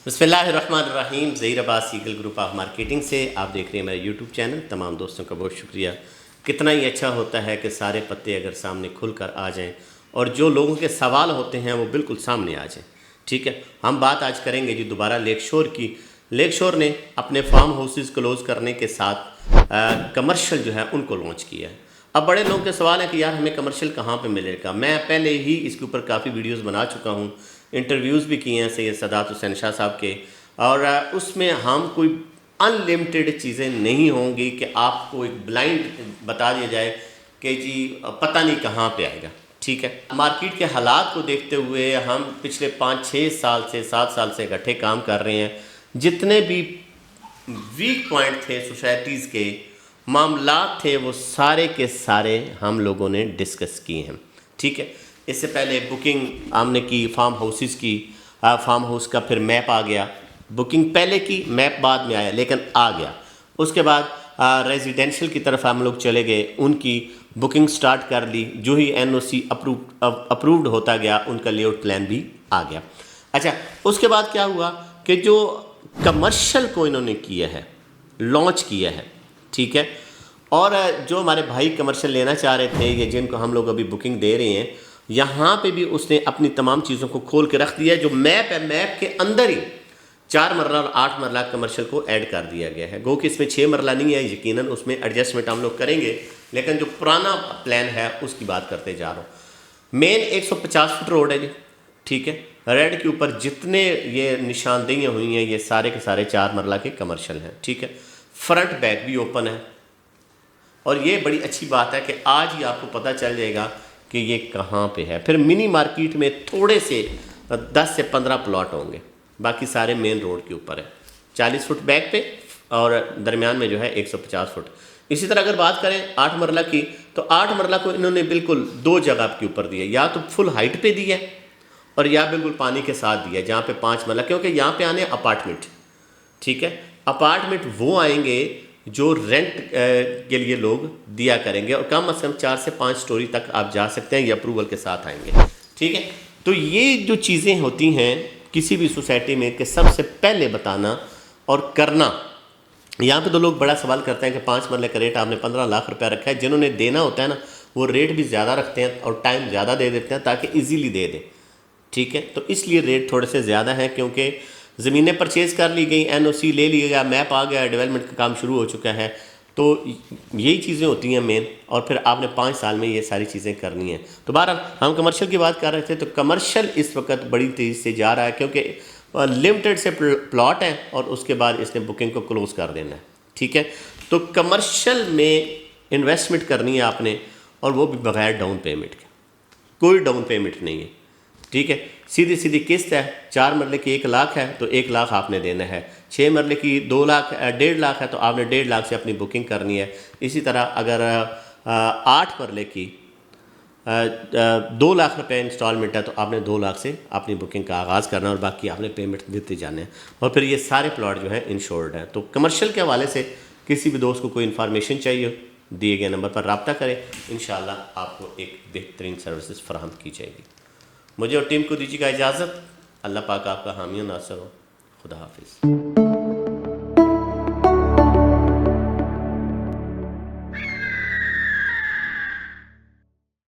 बिस्मिल्लाहिर्रहमानिर्रहीम। Zaheer Abbas eagle group of marketing से आप देख रहे हैं मेरा यूट्यूब चैनल। तमाम दोस्तों का बहुत शुक्रिया। कितना ही अच्छा होता है कि सारे पत्ते अगर सामने खुल कर आ जाएं और जो लोगों के सवाल होते हैं वो बिल्कुल सामने आ जाएं। ठीक है, हम बात आज करेंगे जी दोबारा लेक शोर की। लेक शोर ने अपने फार्म हाउसेस क्लोज़ करने के साथ कमर्शियल जो है उनको लॉन्च किया है। अब बड़े लोगों के सवाल है कि यार हमें कमर्शियल कहाँ पे मिलेगा। मैं पहले ही इसके ऊपर काफ़ी वीडियोस बना चुका हूँ, इंटरव्यूज़ भी किए हैं सैयद सदात हुसैन शाह साहब के, और उसमें हम कोई अनलिमिटेड चीज़ें नहीं होंगी कि आपको एक ब्लाइंड बता दिया जाए कि जी पता नहीं कहाँ पे आएगा। ठीक है, मार्केट के हालात को देखते हुए हम पिछले 5-6 साल से 7 साल से इकट्ठे काम कर रहे हैं। जितने भी वीक पॉइंट थे सोसाइटीज़ के, मामलात थे, वो सारे के सारे हम लोगों ने डिस्कस किए हैं। ठीक है, इससे पहले बुकिंग हमने की फार्म हाउसेस की, फार्म हाउस का फिर मैप आ गया। बुकिंग पहले की, मैप बाद में आया लेकिन आ गया। उसके बाद रेजिडेंशियल की तरफ हम लोग चले गए, उनकी बुकिंग स्टार्ट कर ली। जो ही एनओसी अप्रूव्ड होता गया उनका लेआउट प्लान भी आ गया। अच्छा, उसके बाद क्या हुआ कि जो कमर्शियल को इन्होंने किया है, लॉन्च किया है, ठीक है, और जो हमारे भाई कमर्शियल लेना चाह रहे थे, ये जिनको हम लोग अभी बुकिंग दे रहे हैं, यहाँ पे भी उसने अपनी तमाम चीज़ों को खोल के रख दिया है। जो मैप है, मैप के अंदर ही 4 मरला और 8 मरला कमर्शियल को ऐड कर दिया गया है। गो कि इसमें 6 मरला नहीं है, यकीनन उसमें एडजस्टमेंट हम लोग करेंगे, लेकिन जो पुराना प्लान है उसकी बात करते जा रहा हूँ। मेन 150 फुट रोड है जी, ठीक है। रेड के ऊपर जितने ये निशानदेहियाँ हुई हैं ये सारे के सारे 4 मरला के कमर्शियल हैं। ठीक है, फ्रंट बैक भी ओपन है, और ये बड़ी अच्छी बात है कि आज ही आपको पता चल जाएगा कि ये कहाँ पे है। फिर मिनी मार्केट में थोड़े से 10 से 15 प्लॉट होंगे, बाकी सारे मेन रोड के ऊपर है। 40 फुट बैक पे और दरमियान में जो है 150 फुट। इसी तरह अगर बात करें 8 मरला की, तो 8 मरला को इन्होंने बिल्कुल 2 जगह के ऊपर दिया, या तो फुल हाइट पे दिया और या बिल्कुल पानी के साथ दिया, जहाँ पे 5 मरला, क्योंकि यहाँ पे आने अपार्टमेंट। ठीक है, अपार्टमेंट वो आएंगे जो रेंट के लिए लोग दिया करेंगे, और कम से कम 4 से 5 स्टोरी तक आप जा सकते हैं, ये अप्रूवल के साथ आएंगे। ठीक है, तो ये जो चीज़ें होती हैं किसी भी सोसाइटी में कि सबसे पहले बताना और करना। यहाँ पे तो लोग बड़ा सवाल करते हैं कि 5 मरले का रेट आपने 15 लाख रुपया रखा है। जिन्होंने देना होता है ना, वो रेट भी ज़्यादा रखते हैं और टाइम ज़्यादा दे देते हैं ताकि ईजीली दे दें। ठीक है, तो इसलिए रेट थोड़े से ज़्यादा हैं, क्योंकि ज़मीनें परचेज़ कर ली गई, एनओसी ले लिया गया, मैप आ गया, डेवलपमेंट का काम शुरू हो चुका है। तो यही चीज़ें होती हैं मेन, और फिर आपने 5 साल में ये सारी चीज़ें करनी हैं। तो बहरहाल हम कमर्शियल की बात कर रहे थे, तो कमर्शियल इस वक्त बड़ी तेज़ी से जा रहा है, क्योंकि लिमिटेड से प्लॉट है और उसके बाद इसने बुकिंग को क्लोज़ कर देना है। ठीक है, तो कमर्शियल में इन्वेस्टमेंट करनी है आपने, और वो भी बगैर डाउन पेमेंट के। कोई डाउन पेमेंट नहीं है। ठीक है, सीधी सीधी किस्त है। 4 मरले की 1 लाख है तो 1 लाख आपने देना है। 6 मरले की 2 लाख 1.5 लाख है तो आपने 1.5 लाख से अपनी बुकिंग करनी है। इसी तरह अगर 8 मरले की 2 लाख रुपए इंस्टॉलमेंट है तो आपने 2 लाख से अपनी बुकिंग का आगाज़ करना है, और बाकी आपने पेमेंट देते जाने हैं, और फिर ये सारे प्लॉट जो हैं इंश्योर्ड हैं। तो कमर्शियल के हवाले से किसी भी दोस्त को कोई इन्फॉर्मेशन चाहिए, दिए गए नंबर पर रब्ता करें, इंशाल्लाह आपको एक बेहतरीन सर्विसेज फराहम की जाएगी। मुझे और टीम को दीजिएगा इजाज़त। अल्लाह पाक आपका हामी और नासर हो। खुदा हाफिज़।